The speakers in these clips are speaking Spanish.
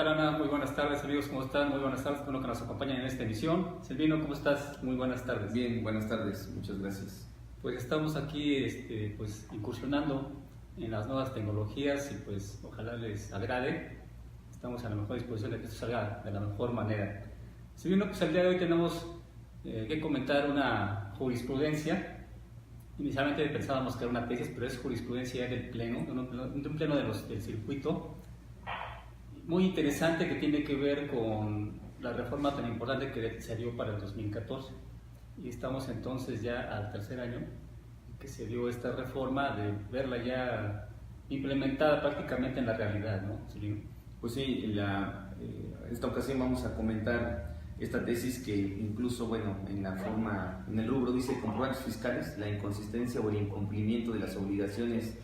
Ana, muy buenas tardes amigos, ¿cómo están? Muy buenas tardes, bueno que nos acompañan en esta emisión. Silvino, ¿cómo estás? Muy buenas tardes. Bien, buenas tardes, muchas gracias. Pues estamos aquí pues incursionando en las nuevas tecnologías y pues ojalá les agrade. Estamos a la mejor disposición de que esto salga de la mejor manera. Silvino, pues el día de hoy tenemos que comentar una jurisprudencia. Inicialmente pensábamos que era una tesis, pero es jurisprudencia del pleno, de un pleno del circuito. Muy interesante, que tiene que ver con la reforma tan importante que se dio para el 2014. Y estamos entonces ya al tercer año que se dio esta reforma, de verla ya implementada prácticamente en la realidad, ¿no? Sí. Pues sí, esta ocasión vamos a comentar esta tesis que incluso, bueno, en el rubro dice comprobantes fiscales, la inconsistencia o el incumplimiento de las obligaciones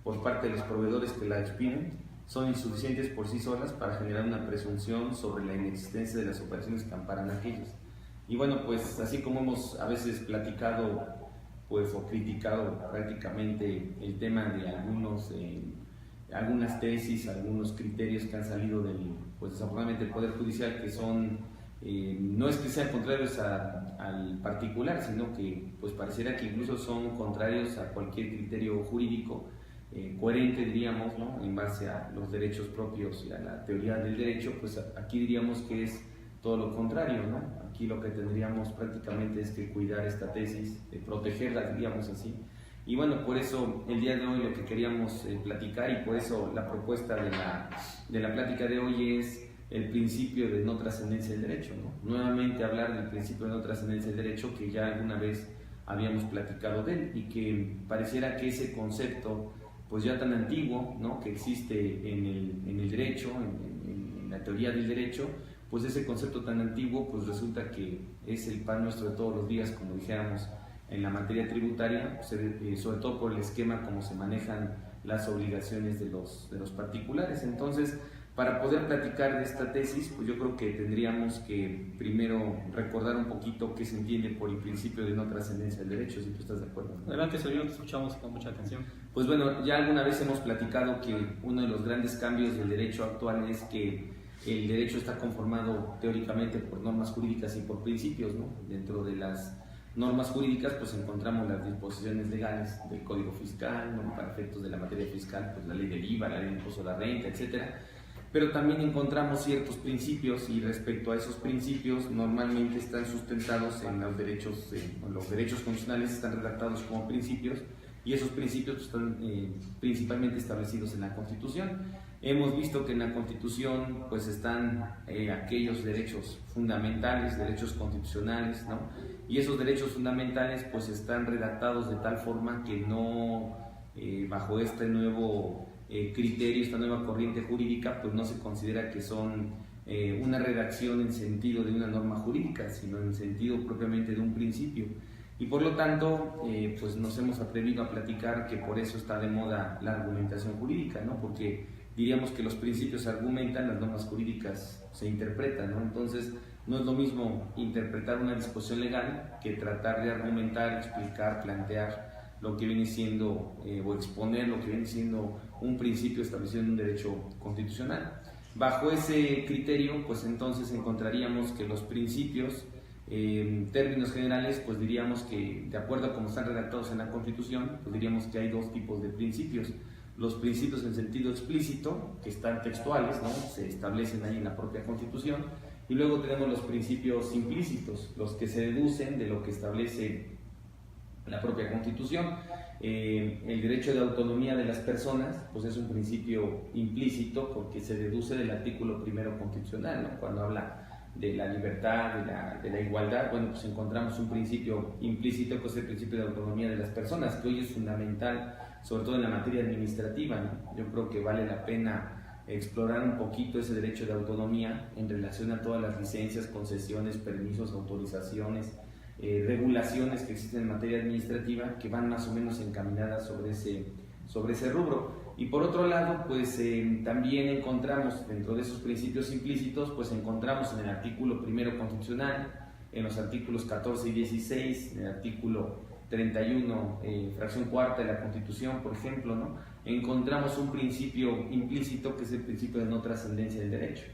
por parte de los proveedores que la expiden son insuficientes por sí solas para generar una presunción sobre la inexistencia de las operaciones que amparan a aquellos. Y bueno, pues así como hemos a veces platicado pues, o criticado prácticamente el tema de algunas tesis, algunos criterios que han salido pues desafortunadamente del Poder Judicial, que son, no es que sean contrarios al particular, sino que pues pareciera que incluso son contrarios a cualquier criterio jurídico coherente, diríamos, ¿no? En base a los derechos propios y a la teoría del derecho, pues aquí diríamos que es todo lo contrario, ¿no? Aquí lo que tendríamos prácticamente es que cuidar esta tesis, protegerla, diríamos así. Y bueno, por eso el día de hoy lo que queríamos platicar, y por eso la propuesta de la plática de hoy es el principio de no trascendencia del derecho, ¿no? Nuevamente hablar del principio de no trascendencia del derecho, que ya alguna vez habíamos platicado de él, y que pareciera que ese concepto pues ya tan antiguo, ¿no? Que existe en el derecho, en la teoría del derecho, pues ese concepto tan antiguo pues resulta que es el pan nuestro de todos los días, como dijéramos, en la materia tributaria, sobre todo por el esquema como se manejan las obligaciones de los particulares. Entonces, para poder platicar de esta tesis, pues yo creo que tendríamos que primero recordar un poquito qué se entiende por el principio de no trascendencia del derecho, si tú estás de acuerdo. Adelante, Silvino, te escuchamos con mucha atención. Pues bueno, ya alguna vez hemos platicado que uno de los grandes cambios del derecho actual es que el derecho está conformado teóricamente por normas jurídicas y por principios, ¿no? Dentro de las normas jurídicas pues encontramos las disposiciones legales del Código Fiscal, ¿no? Para efectos de la materia fiscal, pues la ley del IVA, la ley del impuesto a la renta, etcétera. Pero también encontramos ciertos principios, y respecto a esos principios normalmente están sustentados en los derechos constitucionales, están redactados como principios, y esos principios están principalmente establecidos en la Constitución. Hemos visto que en la Constitución pues están aquellos derechos fundamentales, derechos constitucionales, ¿no? Y esos derechos fundamentales pues están redactados de tal forma que no, bajo este nuevo criterio, esta nueva corriente jurídica, pues no se considera que son una redacción en sentido de una norma jurídica, sino en sentido propiamente de un principio. Y por lo tanto, pues nos hemos atrevido a platicar que por eso está de moda la argumentación jurídica, ¿no? Porque diríamos que los principios se argumentan, las normas jurídicas se interpretan, ¿no? Entonces, no es lo mismo interpretar una disposición legal que tratar de argumentar, explicar, plantear lo que viene siendo o exponer lo que viene siendo un principio establecido en un derecho constitucional. Bajo ese criterio, pues entonces encontraríamos que los principios, en términos generales, pues diríamos que, de acuerdo a cómo están redactados en la Constitución, pues diríamos que hay dos tipos de principios. Los principios en sentido explícito, que están textuales, ¿no? Se establecen ahí en la propia Constitución, y luego tenemos los principios implícitos, los que se deducen de lo que establece la propia Constitución. El derecho de autonomía de las personas pues es un principio implícito porque se deduce del artículo primero constitucional, ¿no? Cuando habla de la libertad, de la igualdad, bueno, pues encontramos un principio implícito que es el principio de autonomía de las personas, que hoy es fundamental, sobre todo en la materia administrativa, ¿no? Yo creo que vale la pena explorar un poquito ese derecho de autonomía en relación a todas las licencias, concesiones, permisos, autorizaciones, regulaciones que existen en materia administrativa, que van más o menos encaminadas sobre ese rubro. Y por otro lado, pues también encontramos dentro de esos principios implícitos, pues encontramos en el artículo primero constitucional, en los artículos 14 y 16, en el artículo 31, fracción cuarta de la Constitución, por ejemplo, ¿no? Encontramos un principio implícito que es el principio de no trascendencia del derecho.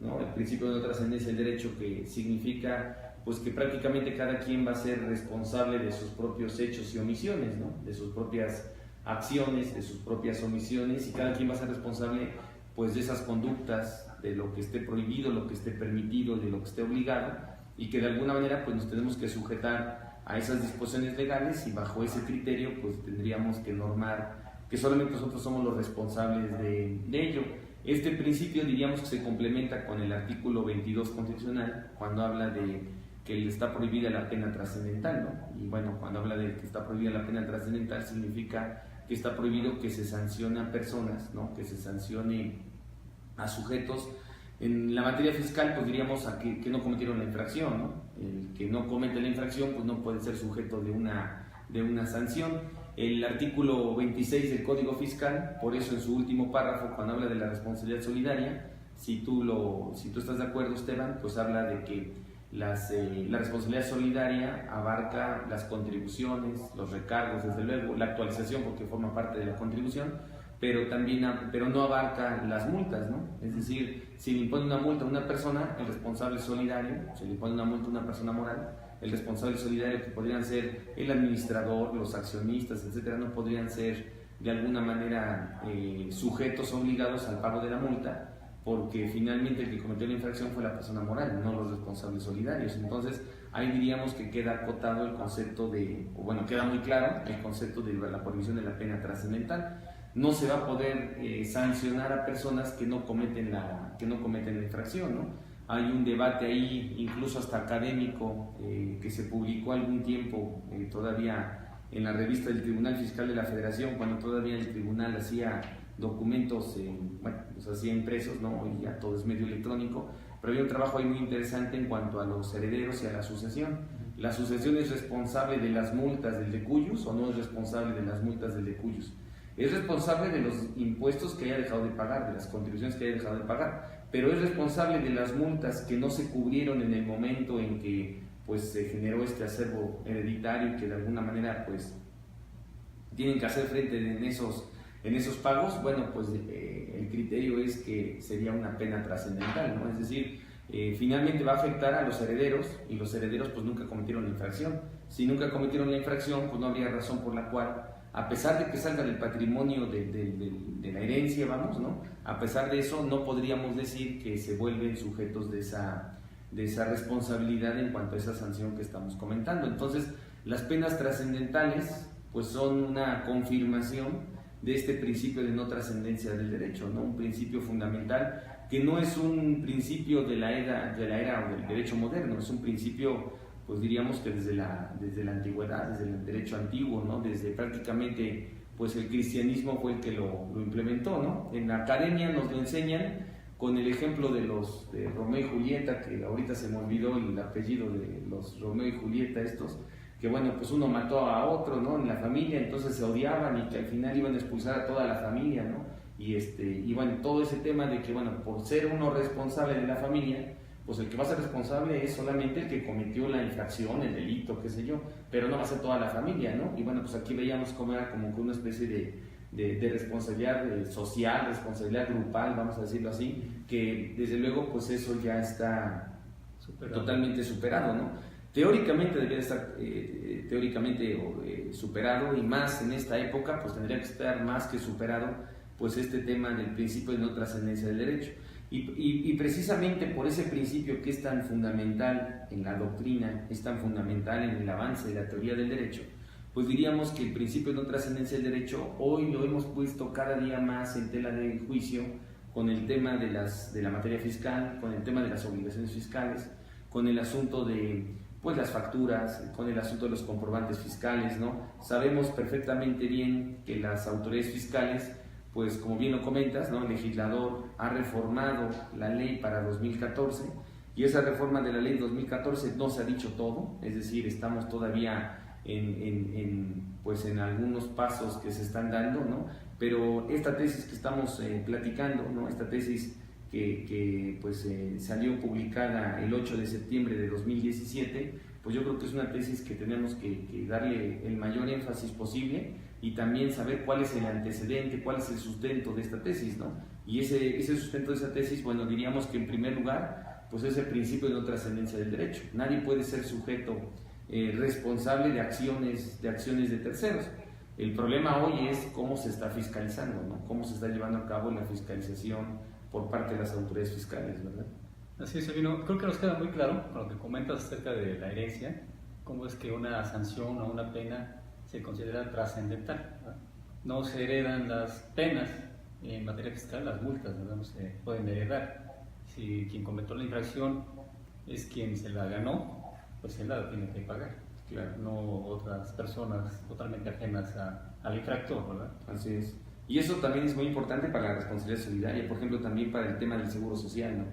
¿no? El principio de no trascendencia del derecho, que significa pues que prácticamente cada quien va a ser responsable de sus propios hechos y omisiones, ¿no? De sus propias acciones, de sus propias omisiones, y cada quien va a ser responsable pues de esas conductas, de lo que esté prohibido, lo que esté permitido, de lo que esté obligado, y que de alguna manera pues nos tenemos que sujetar a esas disposiciones legales, y bajo ese criterio pues tendríamos que normar que solamente nosotros somos los responsables de ello. Este principio diríamos que se complementa con el artículo 22 constitucional, cuando habla de que está prohibida la pena trascendental, ¿no? Y bueno, cuando habla de que está prohibida la pena trascendental, significa que está prohibido que se sancione a personas, ¿no? Que se sancione a sujetos. En la materia fiscal, pues diríamos a que no cometieron la infracción, ¿no? El que no comete la infracción, pues no puede ser sujeto de una sanción. El artículo 26 del Código Fiscal, por eso en su último párrafo, cuando habla de la responsabilidad solidaria, si tú estás de acuerdo, Esteban, pues habla de que la responsabilidad solidaria abarca las contribuciones, los recargos, desde luego, la actualización, porque forma parte de la contribución, pero no abarca las multas, ¿no? Es decir, si le impone una multa a una persona, el responsable solidario, si le impone una multa a una persona moral, el responsable solidario, que podrían ser el administrador, los accionistas, etcétera, no podrían ser de alguna manera sujetos obligados al pago de la multa, porque finalmente el que cometió la infracción fue la persona moral, no los responsables solidarios. Entonces, ahí diríamos que queda acotado el concepto queda muy claro el concepto de la prohibición de la pena trascendental. No se va a poder sancionar a personas que no cometen la infracción, ¿no? Hay un debate ahí, incluso hasta académico, que se publicó algún tiempo todavía en la revista del Tribunal Fiscal de la Federación, cuando todavía el tribunal hacía documentos, los hacía impresos, ¿no? Hoy ya todo es medio electrónico, pero había un trabajo ahí muy interesante en cuanto a los herederos y a la sucesión. ¿La sucesión es responsable de las multas del decuyus o no es responsable de las multas del decuyus? Es responsable de los impuestos que haya dejado de pagar, de las contribuciones que haya dejado de pagar, pero es responsable de las multas que no se cubrieron en el momento en que pues se generó este acervo hereditario, que de alguna manera pues tienen que hacer frente en esos pagos. Bueno, pues el criterio es que sería una pena trascendental, ¿no? Es decir, finalmente va a afectar a los herederos, y los herederos pues nunca cometieron la infracción. Si nunca cometieron la infracción, pues no habría razón por la cual, a pesar de que salga del patrimonio de la herencia, ¿no? A pesar de eso, no podríamos decir que se vuelven sujetos de esa responsabilidad en cuanto a esa sanción que estamos comentando. Entonces, las penas trascendentales pues son una confirmación de este principio de no trascendencia del derecho, ¿no? Un principio fundamental que no es un principio de la era o del derecho moderno, es un principio, pues diríamos que desde la antigüedad, desde el derecho antiguo, ¿no? Desde prácticamente pues el cristianismo fue el que lo implementó, ¿no? En la academia nos lo enseñan con el ejemplo de Romeo y Julieta, que ahorita se me olvidó el apellido de los Romeo y Julieta estos, que bueno, pues uno mató a otro, ¿no? En la familia, entonces se odiaban y que al final iban a expulsar a toda la familia, ¿no? Y bueno, todo ese tema de que, bueno, por ser uno responsable de la familia, pues el que va a ser responsable es solamente el que cometió la infracción, el delito, qué sé yo, pero no va a ser toda la familia, ¿no? Y bueno, pues aquí veíamos cómo era como que una especie de responsabilidad social, responsabilidad grupal, vamos a decirlo así, que desde luego pues eso ya está totalmente superado, ¿no? Teóricamente debería estar superado, y más en esta época pues tendría que estar más que superado pues este tema del principio de no trascendencia del derecho. Y precisamente por ese principio que es tan fundamental en la doctrina, es tan fundamental en el avance de la teoría del derecho, pues diríamos que el principio de no trascendencia del derecho hoy lo hemos puesto cada día más en tela de juicio con el tema de la materia fiscal, con el tema de las obligaciones fiscales, con el asunto de pues las facturas, con el asunto de los comprobantes fiscales, ¿no? Sabemos perfectamente bien que las autoridades fiscales, pues como bien lo comentas, ¿no? El legislador ha reformado la ley para 2014, y esa reforma de la ley 2014 no se ha dicho todo, es decir, estamos todavía en algunos pasos que se están dando, ¿no? Pero esta tesis que estamos platicando, ¿no? Esta tesis que salió publicada el 8 de septiembre de 2017, pues yo creo que es una tesis que tenemos que darle el mayor énfasis posible, y también saber cuál es el antecedente, cuál es el sustento de esta tesis, ¿no? Y ese sustento de esa tesis, bueno, diríamos que en primer lugar, pues es el principio de no trascendencia del derecho. Nadie puede ser sujeto responsable de acciones de terceros. El problema hoy es cómo se está fiscalizando, ¿no? Cómo se está llevando a cabo la fiscalización por parte de las autoridades fiscales, ¿verdad? Así es, Sabino. Creo que nos queda muy claro con lo que comentas acerca de la herencia, cómo es que una sanción o una pena se considera trascendental, ¿verdad? No se heredan las penas en materia fiscal, las multas, ¿verdad? No se pueden heredar. Si quien cometió la infracción es quien se la ganó, pues él la tiene que pagar. Claro. No otras personas totalmente ajenas al infractor, ¿verdad? Así es. Y eso también es muy importante para la responsabilidad solidaria, por ejemplo, también para el tema del seguro social, ¿no?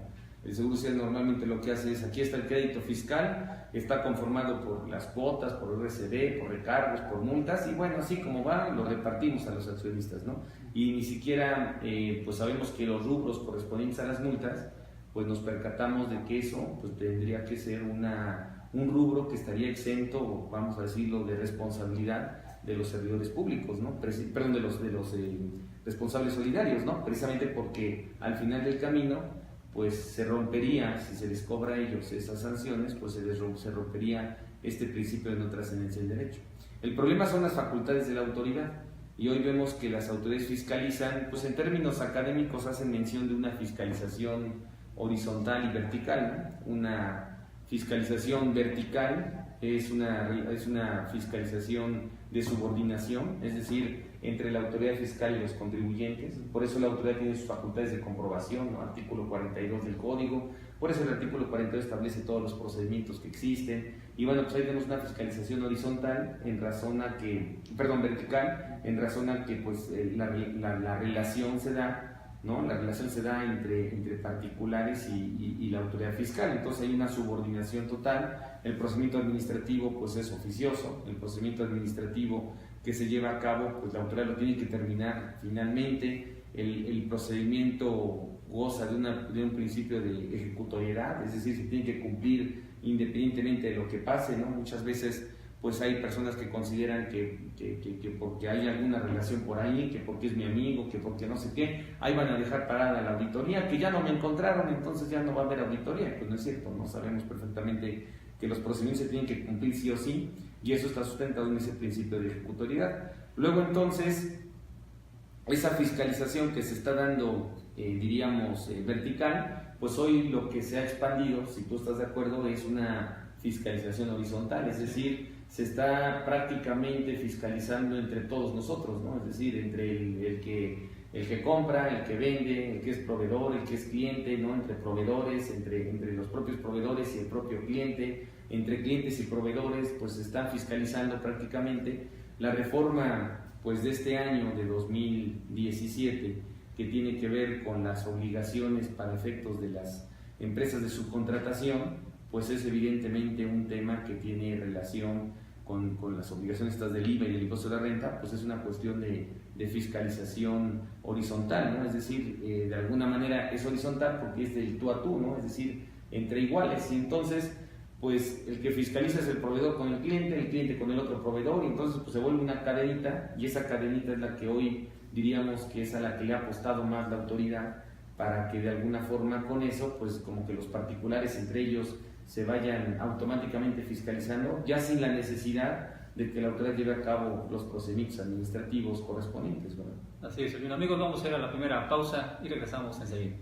El seguro social normalmente lo que hace es, aquí está el crédito fiscal, está conformado por las cuotas, por RCD, por recargos, por multas, y bueno, así como va, lo repartimos a los accionistas, ¿no? Y ni siquiera, pues sabemos que los rubros correspondientes a las multas, pues nos percatamos de que eso, pues tendría que ser un rubro que estaría exento, vamos a decirlo, de responsabilidad de los servidores públicos, ¿no? Perdón, de los responsables solidarios, ¿no? Precisamente porque al final del camino pues se rompería, si se les cobra a ellos esas sanciones, pues se rompería este principio de no trascendencia del derecho. El problema son las facultades de la autoridad, y hoy vemos que las autoridades fiscalizan, pues en términos académicos hacen mención de una fiscalización horizontal y vertical, ¿no? Una fiscalización vertical es una fiscalización de subordinación, es decir, entre la autoridad fiscal y los contribuyentes. Por eso la autoridad tiene sus facultades de comprobación, ¿no? Artículo 42 del Código. Por eso el artículo 42 establece todos los procedimientos que existen. Y bueno, pues ahí tenemos una fiscalización horizontal vertical, en razón a que pues la relación se da, ¿no? La relación se da entre particulares y la autoridad fiscal. Entonces hay una subordinación total. El procedimiento administrativo pues es oficioso. El procedimiento administrativo que se lleva a cabo, pues la autoridad lo tiene que terminar finalmente. El procedimiento goza de un principio de ejecutoriedad, es decir, se tiene que cumplir independientemente de lo que pase, ¿no? Muchas veces pues hay personas que consideran que porque hay alguna relación por ahí, que porque es mi amigo, que porque no sé qué, ahí van a dejar parada la auditoría, que ya no me encontraron, entonces ya no va a haber auditoría. Pues no es cierto, no sabemos perfectamente que los procedimientos se tienen que cumplir sí o sí, y eso está sustentado en ese principio de ejecutoriedad. Luego entonces, esa fiscalización que se está dando, diríamos, vertical, pues hoy lo que se ha expandido, si tú estás de acuerdo, es una fiscalización horizontal, es decir, se está prácticamente fiscalizando entre todos nosotros, ¿no? Es decir, entre el que compra, el que vende, el que es proveedor, el que es cliente, ¿no? Entre proveedores, entre los propios proveedores y el propio cliente, entre clientes y proveedores, pues se está fiscalizando prácticamente. La reforma pues de este año de 2017, que tiene que ver con las obligaciones para efectos de las empresas de subcontratación, pues es evidentemente un tema que tiene relación con las obligaciones estas del IVA y del impuesto de la renta, pues es una cuestión de fiscalización horizontal, ¿no? Es decir, de alguna manera es horizontal porque es del tú a tú, ¿no? Es decir, entre iguales, y entonces pues el que fiscaliza es el proveedor con el cliente con el otro proveedor, y entonces pues se vuelve una cadenita, y esa cadenita es la que hoy diríamos que es a la que le ha apostado más la autoridad, para que de alguna forma con eso pues como que los particulares entre ellos se vayan automáticamente fiscalizando, ya sin la necesidad de que la autoridad lleve a cabo los procedimientos administrativos correspondientes, ¿verdad? Así es, bien amigos, vamos a ir a la primera pausa y regresamos enseguida.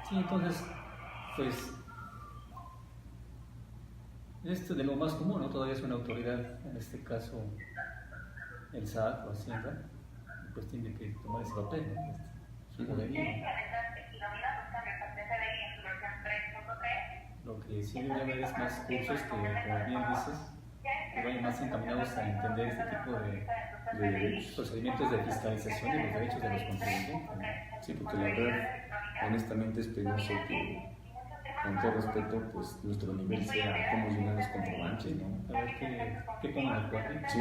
Sí, entonces, pues, esto de lo más común, ¿no? Todavía es una autoridad, en este caso el SAT o Hacienda, pues tiene que tomar ese papel, ¿no? Su poderío. Lo que sí debería haber es más cursos que, como bien dices, que vayan más encaminados a entender este tipo de procedimientos de fiscalización y los derechos de los contribuyentes, ¿no? Sí, porque la verdad, honestamente es penoso que, con todo respeto, pues nuestro nivel sea cómo llenar los comprobantes, ¿no? a ver qué pongan al cuadrito. Sí.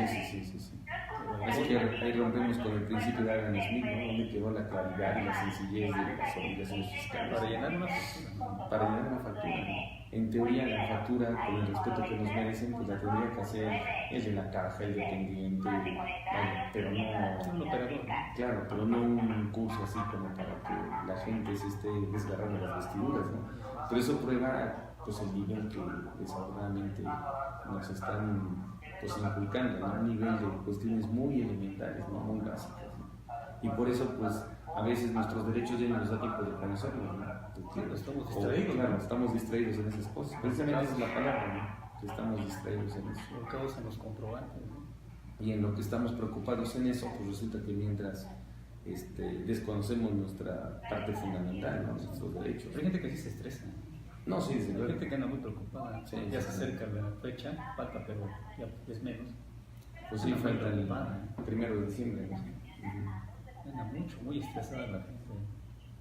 Así que ahí rompemos con el principio de Adam Smith, ¿no? Donde quedó la claridad y la sencillez de las obligaciones fiscales. Para llenar una factura. Para llenar una factura, ¿no? En teoría, la factura, con el respeto que nos merecen, pues la tendría que hacer el de la caja, el dependiente, vaya, pero no. Un operador, ¿no? Claro, pero no un curso así como para que la gente se esté desgarrando las vestiduras, ¿no? Pero eso prueba pues el nivel que desafortunadamente nos están pues inculcando, ¿no? Un nivel de cuestiones muy elementales, ¿no? Muy básicas, ¿no? Y por eso pues a veces nuestros derechos ya no nos da tiempo de conocerlos, ¿no? Porque, estamos distraídos, claro, ¿no? estamos distraídos en esas cosas. Precisamente esa es la palabra, ¿no? Que estamos distraídos en eso. Lo causan los comprobantes, ¿no? Y en lo que estamos preocupados en eso, pues resulta que mientras desconocemos nuestra parte fundamental, ¿no? Nuestros derechos. Pero hay gente que sí se estresa. No, sí, desde Hay luego. gente que anda muy preocupada. Sí, ya sí, se acerca la fecha, falta, pero ya es menos. Pues sí, falta el preocupada, 1 de diciembre, ¿no? Anda mucho, muy estresada la gente.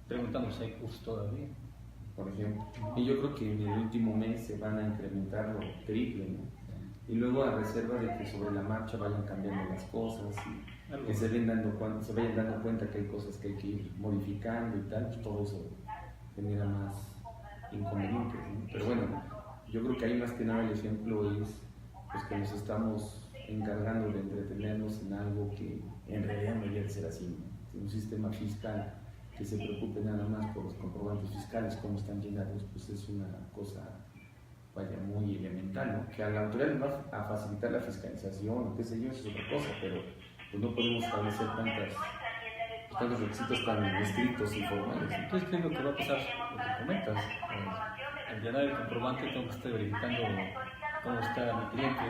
Preguntamos si hay cursos todavía. Por ejemplo. Y yo creo que en el último mes se van a incrementar lo triple, ¿no? Y luego a reserva de que sobre la marcha vayan cambiando las cosas y que se vayan dando cuenta que hay cosas que hay que ir modificando y tal, pues todo eso genera más inconvenientes, ¿no? Pero bueno, yo creo que ahí más que nada el ejemplo es pues, que nos estamos encargando de entretenernos en algo que en realidad no debería de ser así, ¿no? Un sistema fiscal que se preocupe nada más por los comprobantes fiscales, cómo están llenados, pues es una cosa vaya muy elemental, ¿no? Que a la autoridad nos va a facilitar la fiscalización o qué sé yo, eso es otra cosa, pero pues no podemos establecer tantos requisitos tan estrictos y formales. Entonces, ¿qué es lo que va a pasar? Lo que comentas. Al llenar el comprobante tengo que estar verificando cómo está mi cliente,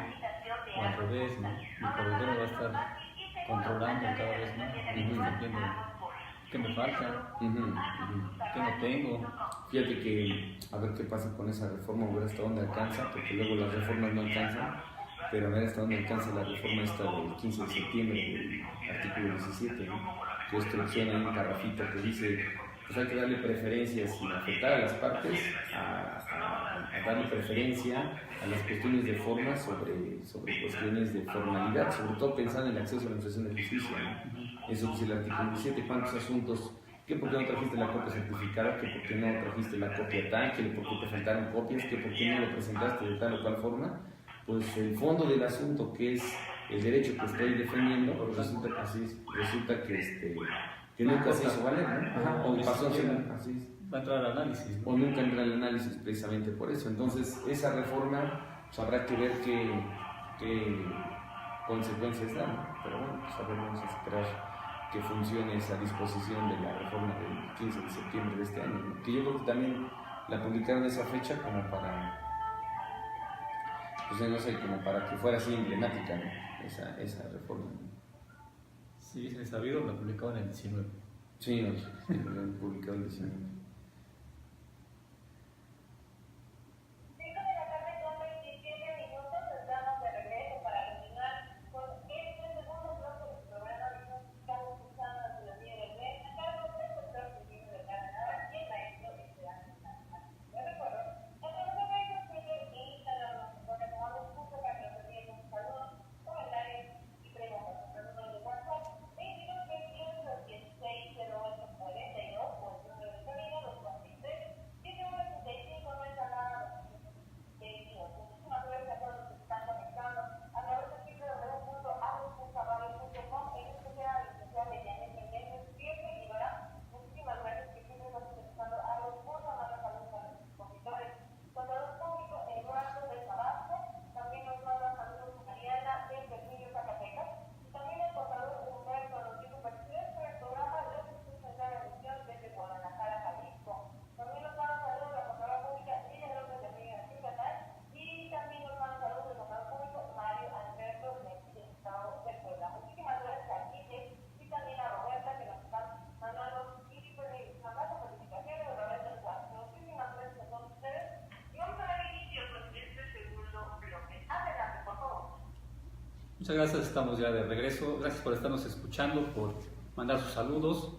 o al revés, ¿no? Mi proveedor va a estar controlando cada vez más, viendo qué me falta, qué no tengo. Fíjate que a ver qué pasa con esa reforma, a ver hasta dónde alcanza, porque luego las reformas no alcanzan, pero a ver hasta dónde alcanza la reforma esta del 15 de septiembre, del artículo 17, ¿no? Que instrucciona en garrafita que dice, pues hay que darle preferencia sin afectar a las partes, a darle preferencia a las cuestiones de forma sobre cuestiones de formalidad, sobre todo pensando en el acceso a la administración de justicia, ¿no? Eso dice el artículo 17, cuántos asuntos, que por qué no trajiste la copia certificada, que por qué no trajiste la copia tal, que por qué te faltaron copias, que por qué no lo presentaste de tal o cual forma, pues el fondo del asunto, que es el derecho que estoy defendiendo, pues resulta que nunca se hizo valer, ¿no? Ajá, o pasó a ser así. Va a entrar al análisis, ¿no? O nunca entra al análisis precisamente por eso. Entonces, esa reforma, pues habrá que ver qué consecuencias da, ¿no? Pero bueno, pues a ver, vamos a esperar que funcione esa disposición de la reforma del 15 de septiembre de este año, ¿no? Que yo creo que también la publicaron esa fecha como para, pues no sé, como para que fuera así emblemática, ¿no? Esa reforma, ¿no? Si hubiesen sabido, lo publicaban en el 19. Sí, lo han publicado el 19. Muchas gracias, estamos ya de regreso. Gracias por estarnos escuchando, por mandar sus saludos.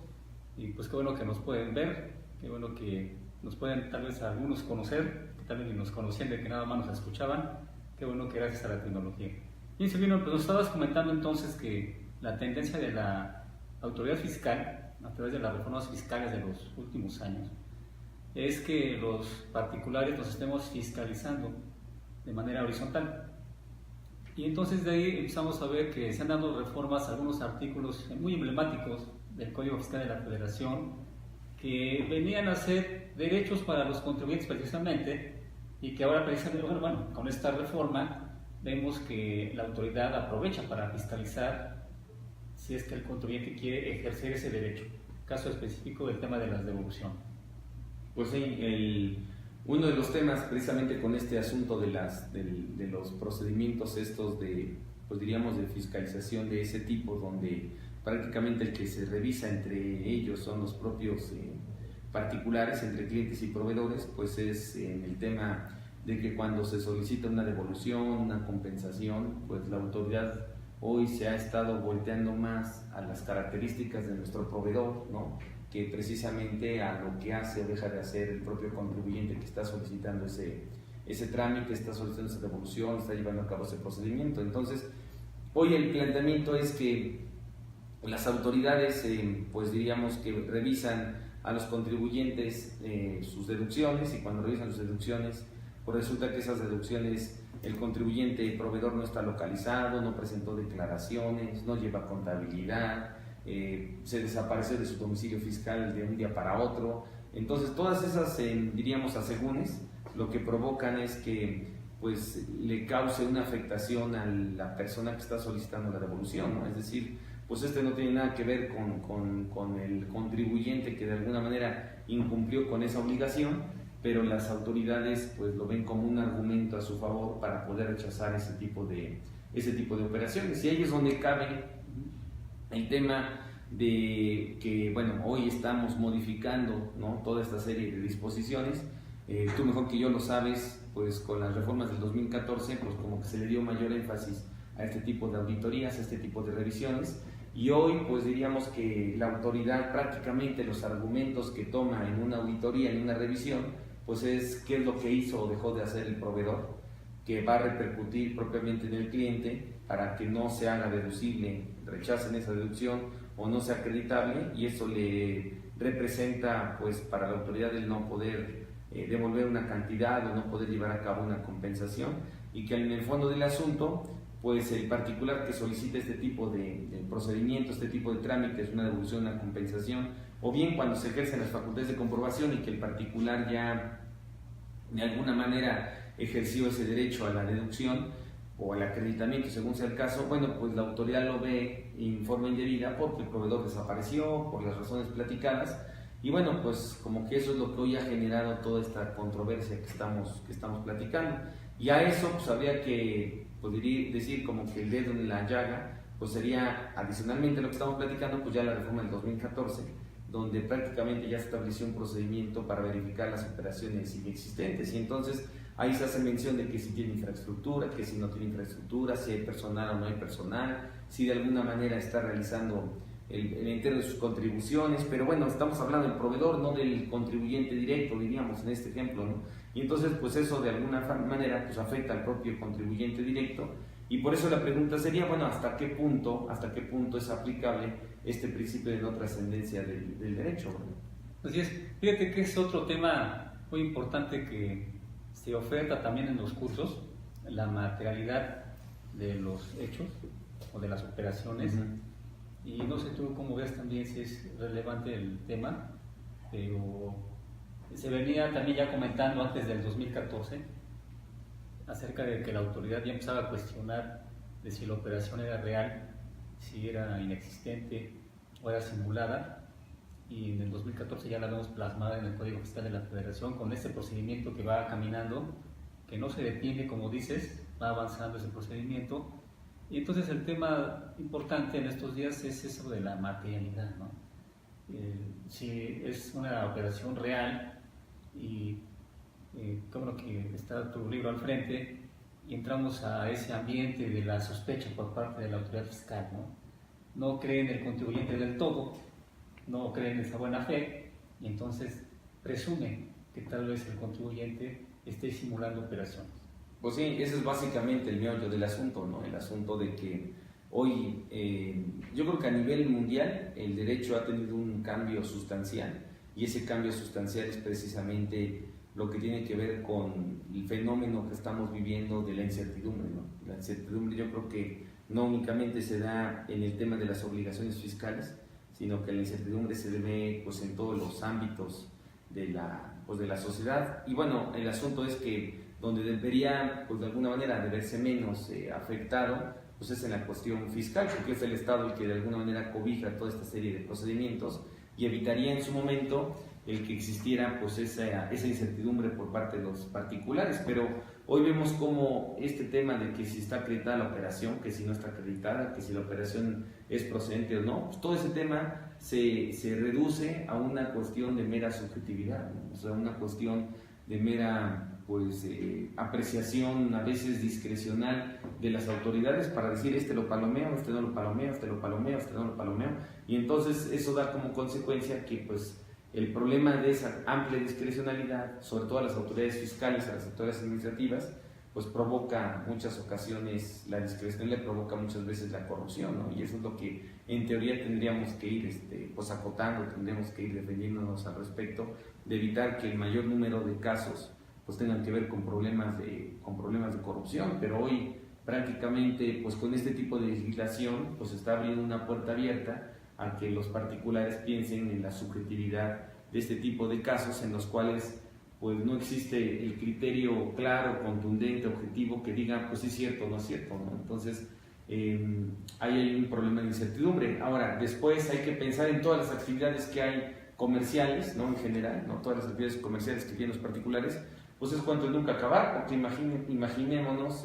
Y pues qué bueno que nos pueden ver, qué bueno que nos pueden tal vez algunos conocer, que tal vez ni nos conocían de que nada más nos escuchaban. Qué bueno que gracias a la tecnología. Y Silvino, pues nos estabas comentando entonces que la tendencia de la autoridad fiscal, a través de las reformas fiscales de los últimos años, es que los particulares nos estemos fiscalizando de manera horizontal. Y entonces de ahí empezamos a ver que se han dado reformas a algunos artículos muy emblemáticos del Código Fiscal de la Federación que venían a ser derechos para los contribuyentes precisamente, y que ahora precisamente, bueno, con esta reforma vemos que la autoridad aprovecha para fiscalizar si es que el contribuyente quiere ejercer ese derecho. Caso específico del tema de las devoluciones. Pues sí, uno de los temas precisamente con este asunto de los procedimientos estos de, pues diríamos, de fiscalización de ese tipo, donde prácticamente el que se revisa entre ellos son los propios particulares, entre clientes y proveedores, pues es en el tema de que cuando se solicita una devolución, una compensación, pues la autoridad hoy se ha estado volteando más a las características de nuestro proveedor, ¿no?, que precisamente a lo que hace o deja de hacer el propio contribuyente que está solicitando ese trámite, está solicitando esa devolución, está llevando a cabo ese procedimiento. Entonces, hoy el planteamiento es que las autoridades, pues diríamos que revisan a los contribuyentes sus deducciones, y cuando revisan sus deducciones, pues resulta que esas deducciones el contribuyente proveedor no está localizado, no presentó declaraciones, no lleva contabilidad, se desapareció de su domicilio fiscal de un día para otro. Entonces todas esas, diríamos, asegúnes, lo que provocan es que pues le cause una afectación a la persona que está solicitando la devolución, ¿no? Es decir, pues no tiene nada que ver con el contribuyente que de alguna manera incumplió con esa obligación, pero las autoridades pues lo ven como un argumento a su favor para poder rechazar ese tipo de operaciones. Y ahí es donde cabe el tema de que, bueno, hoy estamos modificando, ¿no?, toda esta serie de disposiciones. Tú mejor que yo lo sabes, pues con las reformas del 2014, pues como que se le dio mayor énfasis a este tipo de auditorías, a este tipo de revisiones, y hoy pues diríamos que la autoridad prácticamente los argumentos que toma en una auditoría, en una revisión, pues es qué es lo que hizo o dejó de hacer el proveedor, que va a repercutir propiamente en el cliente para que no se haga deducible, rechacen esa deducción o no sea acreditable, y eso le representa pues para la autoridad el no poder devolver una cantidad o no poder llevar a cabo una compensación, y que en el fondo del asunto pues el particular que solicita este tipo de procedimiento, este tipo de trámites, una devolución, una compensación, o bien cuando se ejercen las facultades de comprobación y que el particular ya de alguna manera ejerció ese derecho a la deducción o al acreditamiento, según sea el caso, bueno, pues la autoridad lo ve en forma indebida porque el proveedor desapareció, por las razones platicadas, y bueno, pues como que eso es lo que hoy ha generado toda esta controversia que estamos platicando. Y a eso pues habría que decir como que el dedo en la llaga, pues sería adicionalmente a lo que estamos platicando, pues ya la reforma del 2014, donde prácticamente ya se estableció un procedimiento para verificar las operaciones inexistentes, y entonces ahí se hace mención de que si tiene infraestructura, que si no tiene infraestructura, si hay personal o no hay personal, si de alguna manera está realizando el entero de sus contribuciones, pero bueno, estamos hablando del proveedor, no del contribuyente directo, diríamos en este ejemplo, ¿no? Y entonces pues eso de alguna manera pues afecta al propio contribuyente directo, y por eso la pregunta sería, bueno, ¿hasta qué punto es aplicable este principio de no trascendencia del derecho, ¿no? Así es. Fíjate que es otro tema muy importante que se oferta también en los cursos, la materialidad de los hechos o de las operaciones. Y no sé tú cómo ves también si es relevante el tema, pero se venía también ya comentando antes del 2014 acerca de que la autoridad ya empezaba a cuestionar de si la operación era real, si era inexistente o era simulada, y en el 2014 ya la vemos plasmada en el Código Fiscal de la Federación con este procedimiento que va caminando, que no se detiene, como dices, va avanzando ese procedimiento. Y entonces el tema importante en estos días es eso de la materialidad, ¿no? Si es una operación real, y como que está tu libro al frente, y entramos a ese ambiente de la sospecha por parte de la autoridad fiscal, ¿no? No creen en el contribuyente del todo, no creen en esa buena fe, y entonces presumen que tal vez el contribuyente esté simulando operaciones. Pues sí, ese es básicamente el meollo del asunto, ¿no? El asunto de que hoy, yo creo que a nivel mundial el derecho ha tenido un cambio sustancial, y ese cambio sustancial es precisamente lo que tiene que ver con el fenómeno que estamos viviendo de la incertidumbre, ¿no? La incertidumbre yo creo que no únicamente se da en el tema de las obligaciones fiscales, sino que la incertidumbre se ve pues en todos los ámbitos de la sociedad. Y bueno, el asunto es que donde debería pues de alguna manera de verse menos afectado pues es en la cuestión fiscal, porque es el Estado el que de alguna manera cobija toda esta serie de procedimientos y evitaría en su momento el que existiera pues esa incertidumbre por parte de los particulares. Pero hoy vemos como este tema de que si está acreditada la operación, que si no está acreditada, que si la operación es procedente o no, pues todo ese tema se reduce a una cuestión de mera subjetividad, ¿no? O sea, una cuestión de mera pues apreciación a veces discrecional de las autoridades para decir este lo palomeo, este no lo palomeo, este lo palomeo, este no lo palomeo, y entonces eso da como consecuencia que pues el problema de esa amplia discrecionalidad, sobre todo a las autoridades fiscales, a las autoridades administrativas, pues provoca muchas ocasiones, la discrecionalidad provoca muchas veces la corrupción, ¿no? Y eso es lo que en teoría tendríamos que ir pues acotando, tendríamos que ir defendiéndonos al respecto, de evitar que el mayor número de casos pues tengan que ver con problemas de corrupción. Pero hoy prácticamente pues con este tipo de legislación pues está abriendo una puerta abierta a que los particulares piensen en la subjetividad de este tipo de casos en los cuales pues no existe el criterio claro, contundente, objetivo que diga pues sí es cierto o no es cierto, ¿no? Entonces ahí hay un problema de incertidumbre. Ahora, después hay que pensar en todas las actividades que hay comerciales, ¿no? En general, ¿no? Todas las actividades comerciales que tienen los particulares, pues es cuanto nunca acabar, porque imaginémonos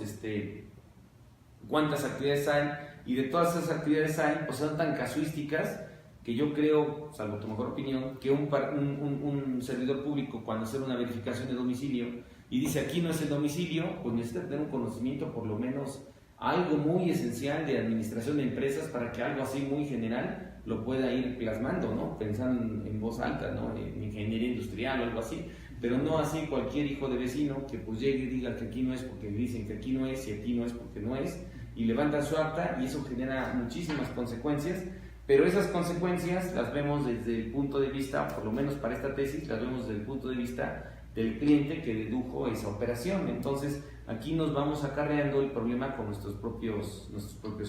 cuántas actividades hay, y de todas esas actividades hay, pues son tan casuísticas que yo creo, salvo tu mejor opinión, que un servidor público cuando hace una verificación de domicilio y dice aquí no es el domicilio, pues necesita tener un conocimiento por lo menos algo muy esencial de administración de empresas para que algo así muy general lo pueda ir plasmando, ¿no? Pensando en voz alta, ¿no? En ingeniería industrial o algo así, pero no así cualquier hijo de vecino que pues llegue y diga que aquí no es porque dicen que aquí no es y aquí no es porque no es, y levantan su acta, y eso genera muchísimas consecuencias. Pero esas consecuencias las vemos desde el punto de vista, por lo menos para esta tesis, las vemos desde el punto de vista del cliente que dedujo esa operación. Entonces, aquí nos vamos acarreando el problema con nuestros propios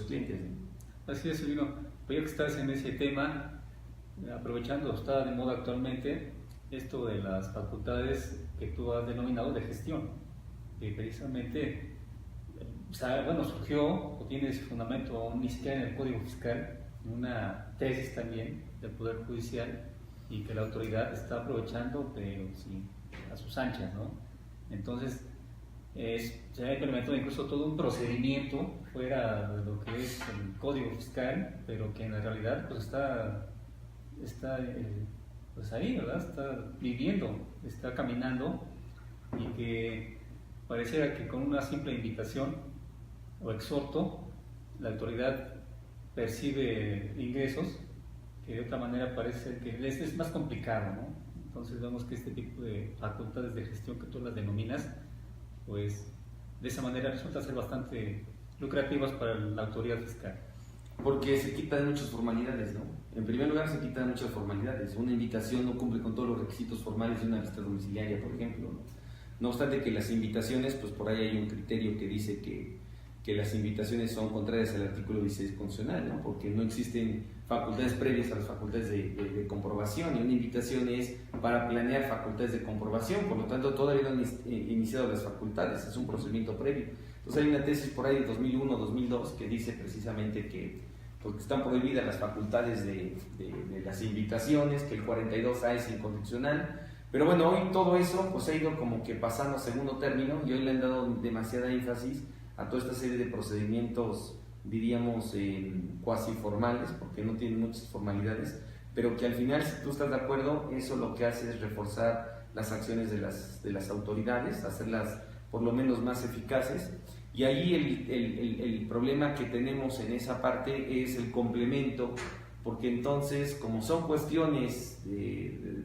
clientes. Así es, Silvino. Pues ya que estás en ese tema, aprovechando, está de moda actualmente esto de las facultades que tú has denominado de gestión, que precisamente, bueno, surgió o tiene ese fundamento ni siquiera en el Código Fiscal, una tesis también del Poder Judicial, y que la autoridad está aprovechando, pero sí, a sus anchas, ¿no? Entonces, se ha implementado incluso todo un procedimiento fuera de lo que es el Código Fiscal, pero que en la realidad pues está pues ahí, ¿verdad? Está viviendo, está caminando, y que pareciera que con una simple invitación o exhorto, la autoridad percibe ingresos que de otra manera parece que es más complicado, ¿no? Entonces vemos que este tipo de facultades de gestión que tú las denominas, pues de esa manera resulta ser bastante lucrativas para la autoridad fiscal. Porque se quitan muchas formalidades, ¿no? En primer lugar, se quitan muchas formalidades. Una invitación no cumple con todos los requisitos formales de una visita domiciliaria, por ejemplo, ¿no? No obstante que las invitaciones, pues por ahí hay un criterio que dice que las invitaciones son contrarias al artículo 16 constitucional, ¿no? Porque no existen facultades previas a las facultades de comprobación, y una invitación es para planear facultades de comprobación, por lo tanto todavía no han iniciado las facultades, es un procedimiento previo. Entonces hay una tesis por ahí de 2001-2002 que dice precisamente que porque están prohibidas las facultades de las invitaciones, que el 42A es inconstitucional. Pero bueno, hoy todo eso pues ha ido como que pasando a segundo término, y hoy le han dado demasiada énfasis a toda esta serie de procedimientos, diríamos, cuasi formales, porque no tienen muchas formalidades, pero que al final, si tú estás de acuerdo, eso lo que hace es reforzar las acciones de las autoridades, hacerlas por lo menos más eficaces. Y ahí el problema que tenemos en esa parte es el complemento, porque entonces, como son cuestiones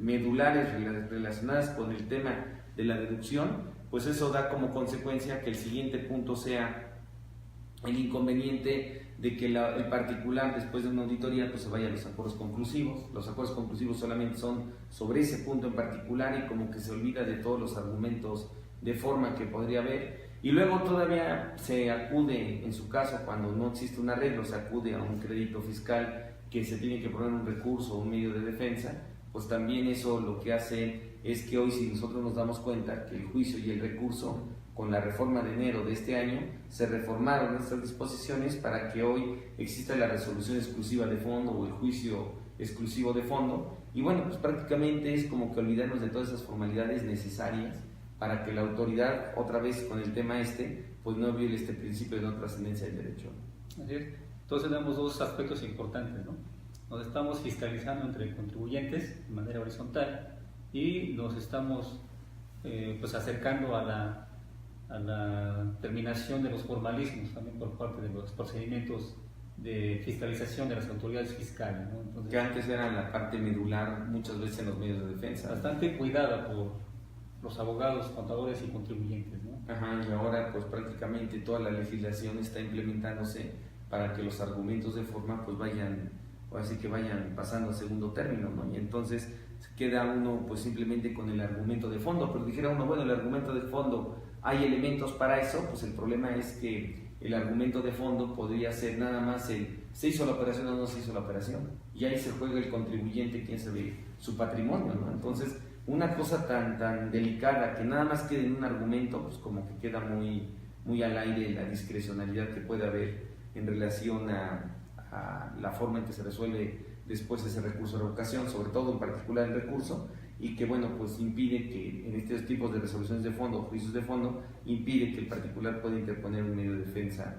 medulares relacionadas con el tema de la deducción, pues eso da como consecuencia que el siguiente punto sea el inconveniente de que el particular, después de una auditoría, pues se vaya a los acuerdos conclusivos. Los acuerdos conclusivos solamente son sobre ese punto en particular y como que se olvida de todos los argumentos de forma que podría haber. Y luego todavía se acude, en su caso, cuando no existe un arreglo, se acude a un crédito fiscal que se tiene que poner un recurso o un medio de defensa. Pues también eso lo que hace es que hoy, si nosotros nos damos cuenta que el juicio y el recurso, con la reforma de enero de este año, se reformaron estas disposiciones para que hoy exista la resolución exclusiva de fondo o el juicio exclusivo de fondo. Y bueno, pues prácticamente es como que olvidarnos de todas esas formalidades necesarias para que la autoridad, otra vez con el tema pues no viole este principio de no trascendencia del derecho. Así es. Entonces tenemos dos aspectos importantes, ¿no? Nos estamos fiscalizando entre contribuyentes de manera horizontal y nos estamos pues acercando a la terminación de los formalismos también por parte de los procedimientos de fiscalización de las autoridades fiscales, ¿no? Entonces, que antes era la parte medular muchas veces en los medios de defensa. Bastante cuidada por los abogados, contadores y contribuyentes, ¿no? Ajá, y ahora pues prácticamente toda la legislación está implementándose para que los argumentos de forma pues vayan pasando a segundo término, ¿no? Y entonces queda uno pues simplemente con el argumento de fondo, pero dijera uno, bueno, el argumento de fondo, ¿hay elementos para eso? Pues el problema es que el argumento de fondo podría ser nada más ¿se hizo la operación o no se hizo la operación? Y ahí se juega el contribuyente, quién sabe, su patrimonio, ¿no? Entonces, una cosa tan delicada que nada más quede en un argumento, pues como que queda muy al aire la discrecionalidad que puede haber en relación a la forma en que se resuelve después ese recurso de revocación, sobre todo en particular el recurso, y que bueno, pues impide que en estos tipos de resoluciones de fondo, juicios de fondo, impide que el particular pueda interponer un medio de defensa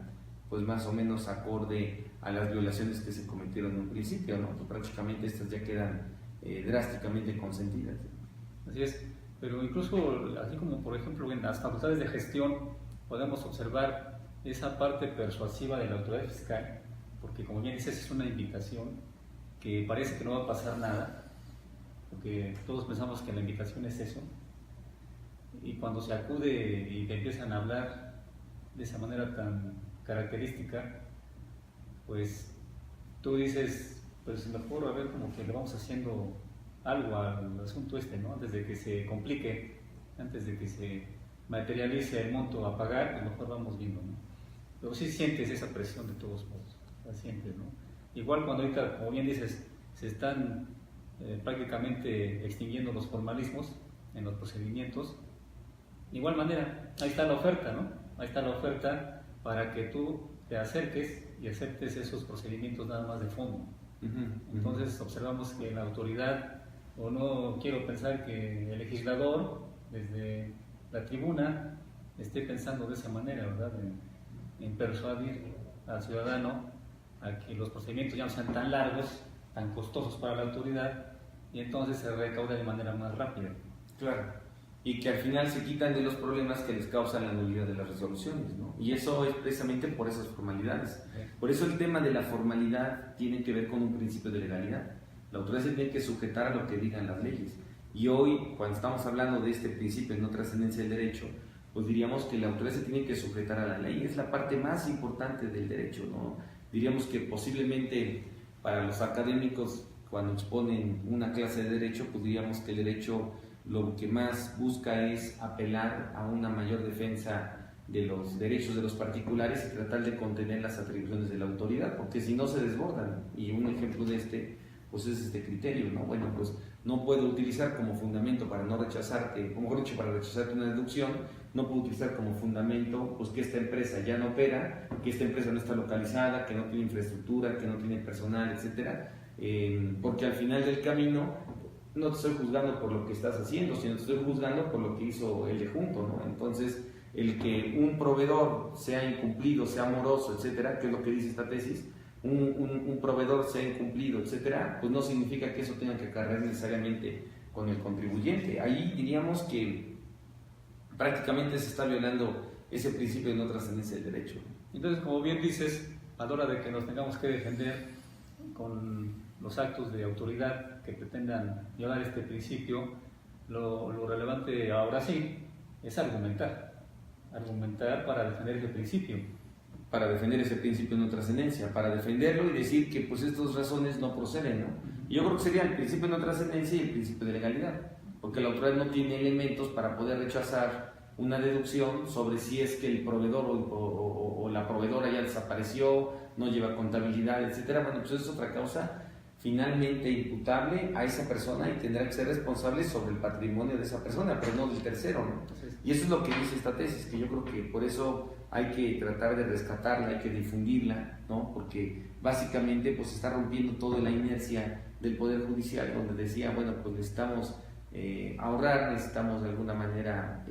pues más o menos acorde a las violaciones que se cometieron en un principio, ¿no? Pues prácticamente estas ya quedan drásticamente consentidas. Así es, pero incluso así como por ejemplo en las facultades de gestión podemos observar esa parte persuasiva de la autoridad fiscal, porque como bien dices es una invitación que parece que no va a pasar nada, porque todos pensamos que la invitación es eso, y cuando se acude y te empiezan a hablar de esa manera tan característica, pues tú dices, pues mejor a ver como que le vamos haciendo algo al asunto ¿no? Antes de que se complique, antes de que se materialice el monto a pagar, pues mejor vamos viendo, ¿no? Pero sí sientes esa presión de todos modos, la sientes, ¿no? Igual cuando ahorita, como bien dices, se están prácticamente extinguiendo los formalismos en los procedimientos, de igual manera, ahí está la oferta, ¿no? Ahí está la oferta para que tú te acerques y aceptes esos procedimientos nada más de fondo. Entonces observamos que la autoridad, o no quiero pensar que el legislador desde la tribuna esté pensando de esa manera, ¿verdad? En persuadir al ciudadano a que los procedimientos ya no sean tan largos, tan costosos para la autoridad, y entonces se recauda de manera más rápida. Claro. Y que al final se quitan de los problemas que les causan la nulidad de las resoluciones, ¿no? Y eso es precisamente por esas formalidades. Por eso el tema de la formalidad tiene que ver con un principio de legalidad. La autoridad se tiene que sujetar a lo que digan las leyes. Y hoy, cuando estamos hablando de este principio de no trascendencia del derecho, pues diríamos que la autoridad se tiene que sujetar a la ley. Es la parte más importante del derecho, ¿no? Diríamos que posiblemente para los académicos, cuando exponen una clase de derecho, pues diríamos que el derecho lo que más busca es apelar a una mayor defensa de los derechos de los particulares y tratar de contener las atribuciones de la autoridad, porque si no se desbordan. Y un ejemplo de pues es este criterio, ¿no? Bueno, pues no puedo utilizar como fundamento para no rechazarte, o mejor dicho, para rechazarte una deducción, no puedo utilizar como fundamento pues que esta empresa ya no opera, que esta empresa no está localizada, que no tiene infraestructura, que no tiene personal, etcétera, porque al final del camino no te estoy juzgando por lo que estás haciendo, sino te estoy juzgando por lo que hizo el de junto, ¿no? Entonces, el que un proveedor sea incumplido, sea moroso, etcétera, que es lo que dice esta tesis, un proveedor sea incumplido, etcétera, pues no significa que eso tenga que acarrear necesariamente con el contribuyente. Ahí diríamos que prácticamente se está violando ese principio de no trascendencia del derecho. Entonces, como bien dices, a la hora de que nos tengamos que defender con los actos de autoridad que pretendan violar este principio, lo relevante ahora sí es argumentar para defender ese principio. Para defender ese principio de no trascendencia, para defenderlo y decir que pues estas razones no proceden, ¿no? Y yo creo que sería el principio de no trascendencia y el principio de legalidad, porque la autoridad no tiene elementos para poder rechazar una deducción sobre si es que el proveedor o la proveedora ya desapareció, no lleva contabilidad, etcétera. Bueno, pues es otra causa finalmente imputable a esa persona y tendrá que ser responsable sobre el patrimonio de esa persona, pero no del tercero, ¿no? Y eso es lo que dice esta tesis, que yo creo que por eso hay que tratar de rescatarla, hay que difundirla, ¿no? Porque básicamente pues está rompiendo toda la inercia del Poder Judicial, donde decía, bueno, pues necesitamos ahorrar, necesitamos de alguna manera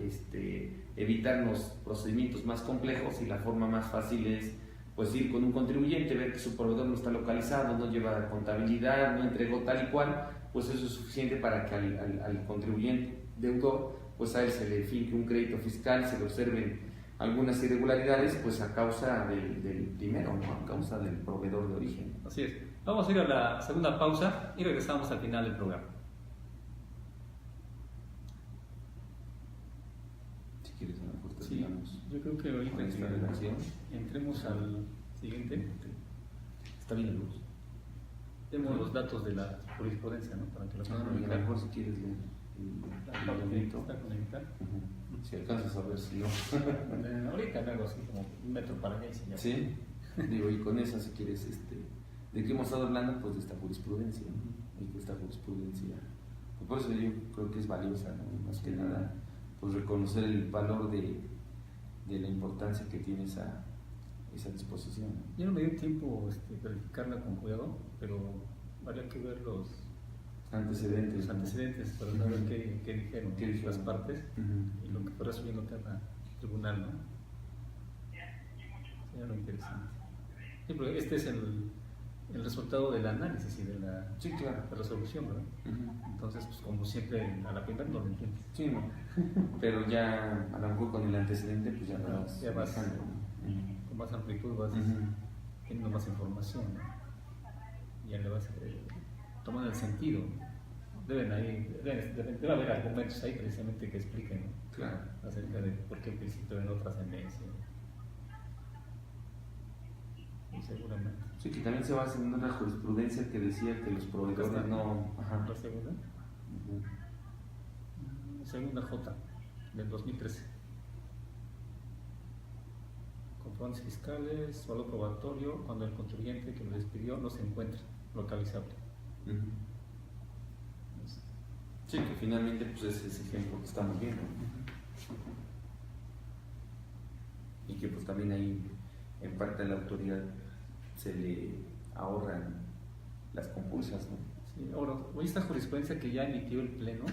evitarnos procedimientos más complejos y la forma más fácil es pues ir con un contribuyente, ver que su proveedor no está localizado, no lleva contabilidad, no entregó tal y cual, pues eso es suficiente para que al contribuyente deudor, pues a él se le finque un crédito fiscal, se le observen algunas irregularidades, pues a causa del primero, ¿no? A causa del proveedor de origen. Así es. Vamos a ir a la segunda pausa y regresamos al final del programa. Si quieres, a lo mejor Sí, terminamos yo creo que ahorita con esta redacción. entremos al siguiente. Está bien la luz. Tenemos los datos de la jurisprudencia, ¿no? Para que lo puedan A lo ubicar. mejor si quieres leer el documento. Está conectado. Si alcanzas a ver si no. Ahorita me hago así como un metro para allá y se llama. Sí, digo, y con esa si quieres, ¿de qué hemos estado hablando? Pues de esta jurisprudencia, ¿no? Y que esta jurisprudencia, pues por eso yo creo que es valiosa, ¿no? Más que nada, pues reconocer el valor de la importancia que tiene esa disposición, ¿no? Yo no me dio tiempo verificarla con cuidado, pero habría que ver los Antecedentes. antecedentes para saber qué dijeron ¿Qué dijeron? las partes y lo que fue resolviendo cada tribunal, ¿no? Sería lo interesante. Sí, porque este es el resultado del análisis y de la Sí, claro. resolución, ¿verdad? Entonces, pues como siempre, a la primera no lo entiendes. Sí, no. Pero ya a lo mejor con el antecedente, pues ya Ya vas manejando, ¿no? con más amplitud, vas teniendo más información, ¿no? Ya le vas tomando el sentido. Debe haber argumentos ahí precisamente que expliquen, ¿no? Claro. Acerca de por qué el principio de no trascendencia. Y seguramente. Sí, que también se basa en una jurisprudencia que decía que los proveedores no... Ajá. ¿La segunda? Segunda J, del 2013. Comprobantes fiscales, valor probatorio, cuando el contribuyente que lo despidió no se encuentra localizable. Sí, que finalmente pues es ese ejemplo que estamos viendo. Y que pues también ahí en parte de la autoridad se le ahorran las compulsas, ¿no? Sí, ahora, esta jurisprudencia que ya emitió el Pleno,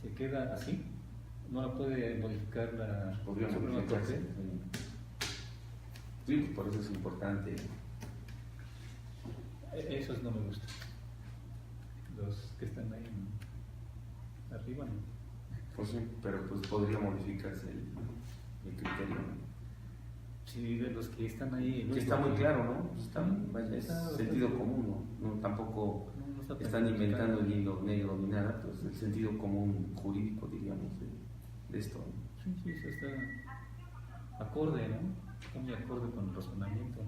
se queda así, no la puede modificar la Podría Suprema modificarse. Corte. Sí, pues por eso es importante. Esos no me gustan. Los que están ahí arriba, ¿no? Pues sí, pero pues podría modificarse el criterio, ¿no? Sí, de los que están ahí. Que está muy claro, ¿no? Pues vaya, es Está sentido bastante- común, ¿no? No tampoco no está tan están inventando complicado. el hilo negro ni nada, pues el sentido común jurídico, diríamos, de esto, ¿no? Sí, sí, eso está acorde, ¿no? Está muy acorde con el razonamiento.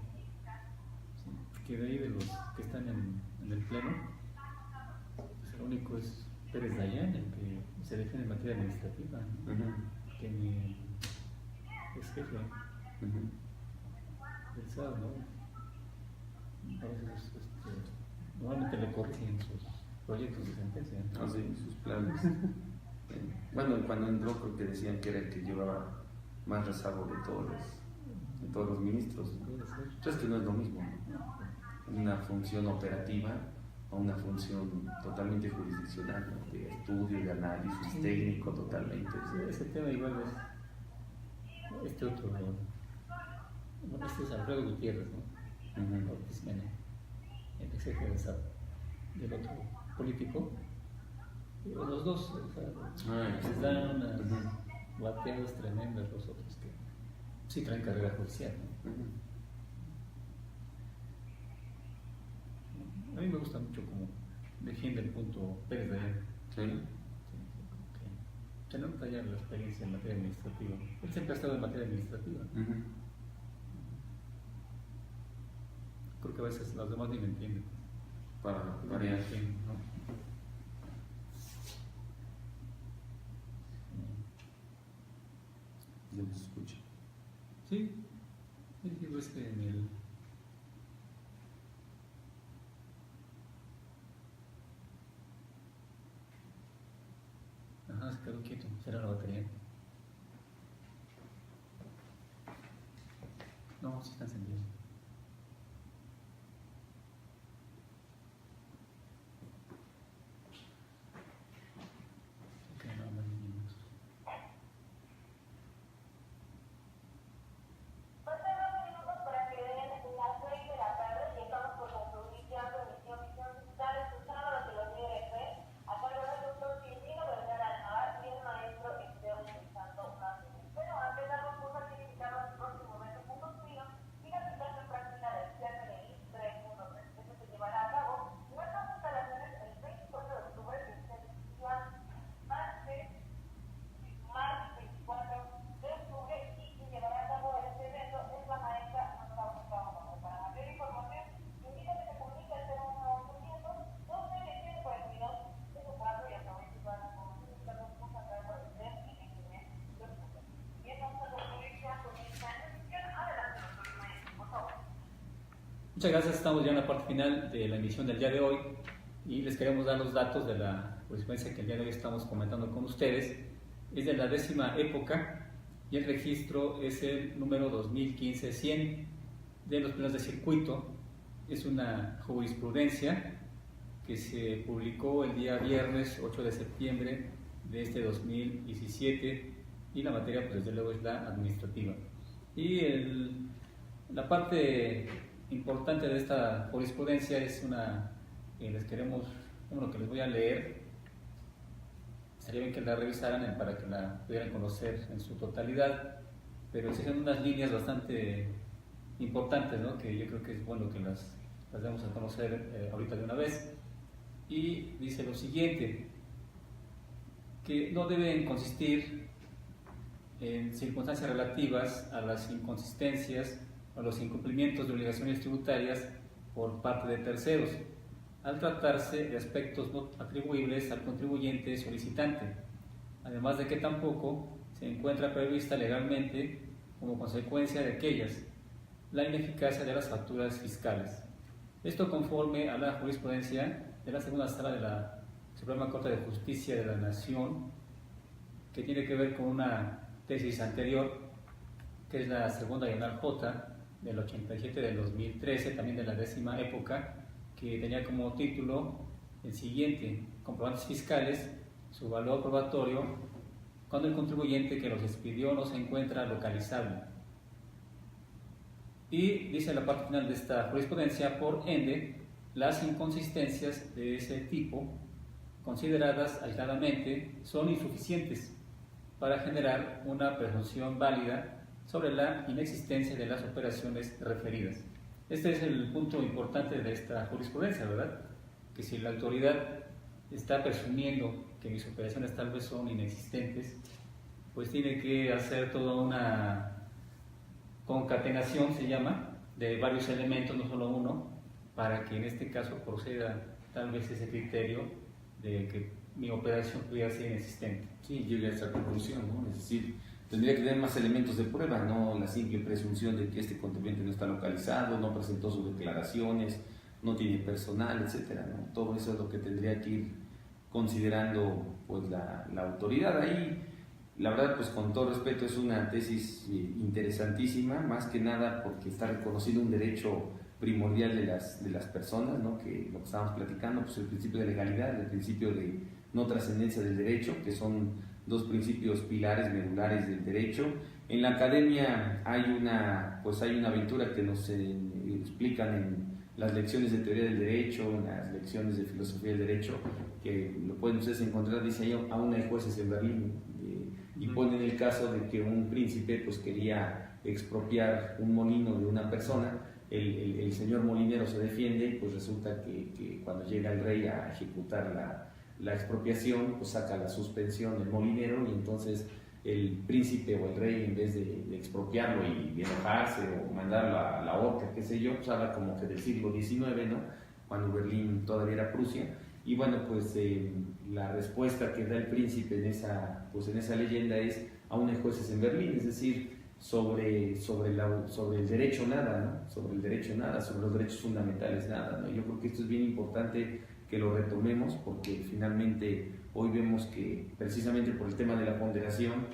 Sí, que de ahí de los que están en el Pleno, pues el único es Pérez Dayan, el que se defiende en materia administrativa, ¿no? Que ni es jefe del SAT, ¿no? A veces normalmente le corrigen sus proyectos de sentencia, ¿no? Ah, sí, sus planes. Bueno, cuando entró creo que decían que era el que llevaba más rezago de todos los ministros. Puede ser. Entonces que no es lo mismo, ¿no? Una función operativa o una función totalmente jurisdiccional, ¿no? De estudio, de análisis Sí. técnico totalmente. Sí, ese tema igual es este otro, bueno, este es Alfredo Gutiérrez, ¿no? Ortiz Mena, el ex jefe de SAT, y el otro político. Y los dos, o sea, les dan unas bateadas tremendas los otros que sí traen carrera judicial, ¿no? A mí me gusta mucho cómo defiende el punto Pérez Dayan. Sí. se nota ya la experiencia en materia administrativa. Él siempre ha estado en materia administrativa. Creo que a veces los demás ni me entienden. Para Ni me variar. entienden, ¿no? Ya nos escucha. Sí, digo, es que en el... Ajá, se quedó quieto, será la batería. No, sí está encendido. Ok, no, no hay niños. Faltan 2 minutos para que den las 6 de la tarde y estamos por concluir ya con emisión digital escuchando lo que los líderes ven. A cargo del doctor Silvino Vergara Almaar y el maestro Esteban Santo Martínez. Pero antes damos por certificado el próximo evento .fino y la aplicación en práctica del CNI 3.3. Esto se llevará a cabo en nuestras instalaciones el 24 de octubre que se sitúan martes 24 de octubre y se llevará a cabo este evento en la maestra Ana Gustavo. Para mayor información, invito a que se comunique al 01800 29742 04 y aproveche todas las informaciones que nos gusta traer por el tren y internet. Bien, vamos a concluir ya con esta emisión. Adelante, doctor Maestro, por favor. Muchas gracias, estamos ya en la parte final de la emisión del día de hoy y les queremos dar los datos de la jurisprudencia que el día de hoy estamos comentando con ustedes. Es de la 10ª época y el registro es el número 2015-100 de los plenos de circuito. Es una jurisprudencia que se publicó el día viernes 8 de septiembre de este 2017 y la materia pues desde luego es la administrativa. Y la parte importante de esta jurisprudencia es una que les queremos, bueno, que les voy a leer. Sería bien que la revisaran para que la pudieran conocer en su totalidad, pero existen unas líneas bastante importantes, ¿no? Que yo creo que es bueno que las demos a conocer ahorita de una vez. Y dice lo siguiente, que no deben consistir en circunstancias relativas a las inconsistencias o los incumplimientos de obligaciones tributarias por parte de terceros, al tratarse de aspectos no atribuibles al contribuyente solicitante, además de que tampoco se encuentra prevista legalmente como consecuencia de aquellas la ineficacia de las facturas fiscales. Esto conforme a la jurisprudencia de la segunda sala de la Suprema Corte de Justicia de la Nación, que tiene que ver con una tesis anterior, que es la segunda diagonal J del 87 del 2013, también de la 10ª época, que tenía como título el siguiente: comprobantes fiscales, su valor probatorio, cuando el contribuyente que los expidió no se encuentra localizable. Y dice la parte final de esta jurisprudencia, por ende, las inconsistencias de ese tipo, consideradas aisladamente, son insuficientes para generar una presunción válida sobre la inexistencia de las operaciones referidas. Este es el punto importante de esta jurisprudencia, ¿verdad? Que si la autoridad está presumiendo que mis operaciones tal vez son inexistentes, pues tiene que hacer toda una concatenación, se llama, de varios elementos, no solo uno, para que en este caso proceda tal vez ese criterio de que mi operación pudiera ser inexistente. Sí, llegue a esa conclusión, ¿no? Es decir, tendría que tener más elementos de prueba, no la simple presunción de que este contribuyente no está localizado, no presentó sus declaraciones, no tiene personal, etcétera, ¿no? Todo eso es lo que tendría que ir considerando pues la autoridad. Ahí, la verdad, pues con todo respeto, es una tesis interesantísima, más que nada porque está reconocido un derecho primordial de las personas, ¿no? Que lo que estábamos platicando, pues el principio de legalidad, el principio de no trascendencia del derecho, que son dos principios pilares medulares del derecho. En la academia hay una aventura que nos explican en las lecciones de teoría del derecho, en las lecciones de filosofía del derecho, que lo pueden ustedes encontrar. Dice ahí, aún hay jueces en Berlín, y ponen el caso de que un príncipe pues quería expropiar un molino de una persona. El señor molinero se defiende y pues resulta que cuando llega el rey a ejecutar la expropiación, pues saca la suspensión el molinero y entonces el príncipe o el rey, en vez de expropiarlo y enojarse o mandarlo a la horca, qué sé yo, pues habla como que del siglo XIX, ¿no? Cuando Berlín todavía era Prusia. Y bueno, pues la respuesta que da el príncipe en esa leyenda es: aún hay jueces en Berlín, es decir, sobre el derecho nada, ¿no? Sobre el derecho nada, sobre los derechos fundamentales nada, ¿no? Yo creo que esto es bien importante que lo retomemos, porque finalmente hoy vemos que precisamente por el tema de la ponderación,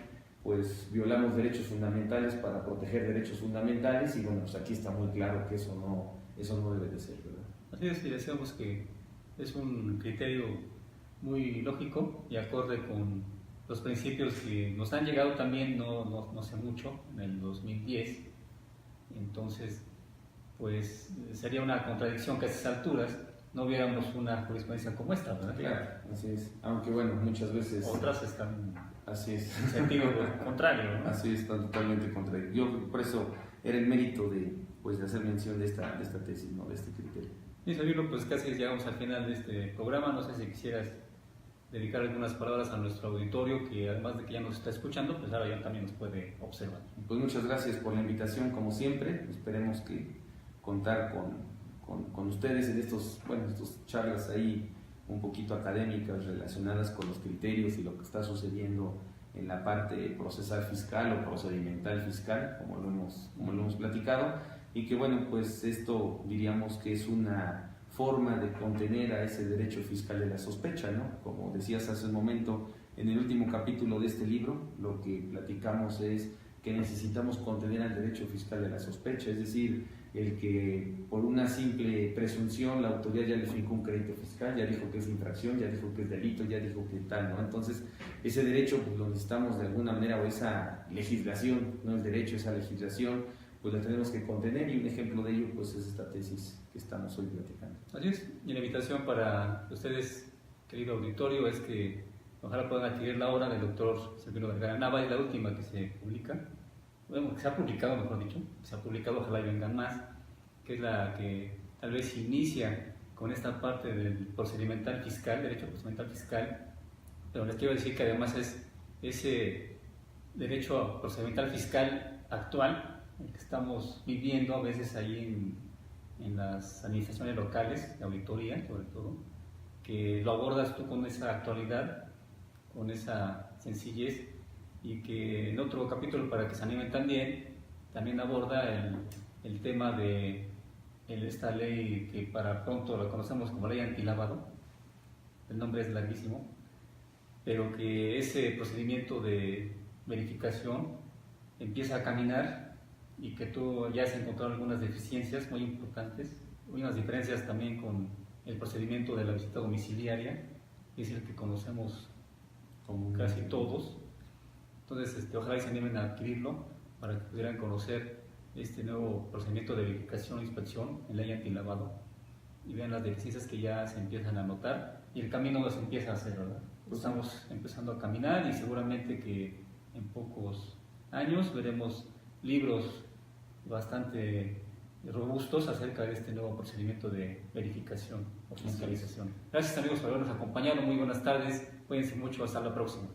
pues violamos derechos fundamentales para proteger derechos fundamentales, y bueno, pues aquí está muy claro que eso no debe de ser, ¿verdad? Así es, y decíamos que es un criterio muy lógico y acorde con los principios que nos han llegado también no hace mucho, en el 2010. Entonces, pues sería una contradicción que a estas alturas no viéramos una jurisprudencia como esta, ¿verdad? Claro, así es. Aunque bueno, muchas veces... Otras están así es. en sentido contrario, ¿no? Así es, está totalmente contrario. Yo por eso era el mérito de hacer mención de esta tesis, ¿no? De este criterio. Y Sabino, pues casi llegamos al final de este programa. No sé si quisieras dedicar algunas palabras a nuestro auditorio, que además de que ya nos está escuchando, pues ahora ya también nos puede observar. Pues muchas gracias por la invitación, como siempre. Esperemos que contar con ustedes en estos charlas ahí un poquito académicas relacionadas con los criterios y lo que está sucediendo en la parte procesal fiscal o procedimental fiscal, como lo hemos platicado, y que bueno, pues esto diríamos que es una forma de contener a ese derecho fiscal de la sospecha, ¿no? Como decías hace un momento, en el último capítulo de este libro, lo que platicamos es que necesitamos contener al derecho fiscal de la sospecha, es decir, el que por una simple presunción la autoridad ya le fijó un crédito fiscal, ya dijo que es infracción, ya dijo que es delito, ya dijo que tal, ¿no? Entonces, ese derecho pues lo necesitamos de alguna manera, o esa legislación, no el derecho, esa legislación, pues la tenemos que contener, y un ejemplo de ello pues es esta tesis que estamos hoy platicando. Así es, y la invitación para ustedes, querido auditorio, es que ojalá puedan adquirir la obra del doctor Silvino Vergara Nava, es la última que se publica, bueno, que se ha publicado, mejor dicho, se ha publicado, ojalá y vengan más, que es la que tal vez inicia con esta parte del procedimental fiscal, derecho procedimental fiscal, pero les quiero decir que además es ese derecho procedimental fiscal actual, el que estamos viviendo a veces ahí en las administraciones locales, de auditoría sobre todo, que lo abordas tú con esa actualidad, con esa sencillez, y que en otro capítulo, para que se animen también aborda el tema de esta ley que para pronto la conocemos como ley antilavado. El nombre es larguísimo, pero que ese procedimiento de verificación empieza a caminar, y que tú ya has encontrado algunas deficiencias muy importantes, unas diferencias también con el procedimiento de la visita domiciliaria, que es el que conocemos casi todos. Entonces, ojalá y se animen a adquirirlo para que pudieran conocer este nuevo procedimiento de verificación e inspección en ley antilavado, y vean las deficiencias que ya se empiezan a notar, y el camino se empieza a hacer, ¿verdad? Pues estamos empezando a caminar, y seguramente que en pocos años veremos libros bastante robustos acerca de este nuevo procedimiento de verificación o fiscalización. Gracias, amigos, por habernos acompañado. Muy buenas tardes. Cuídense mucho. Hasta la próxima.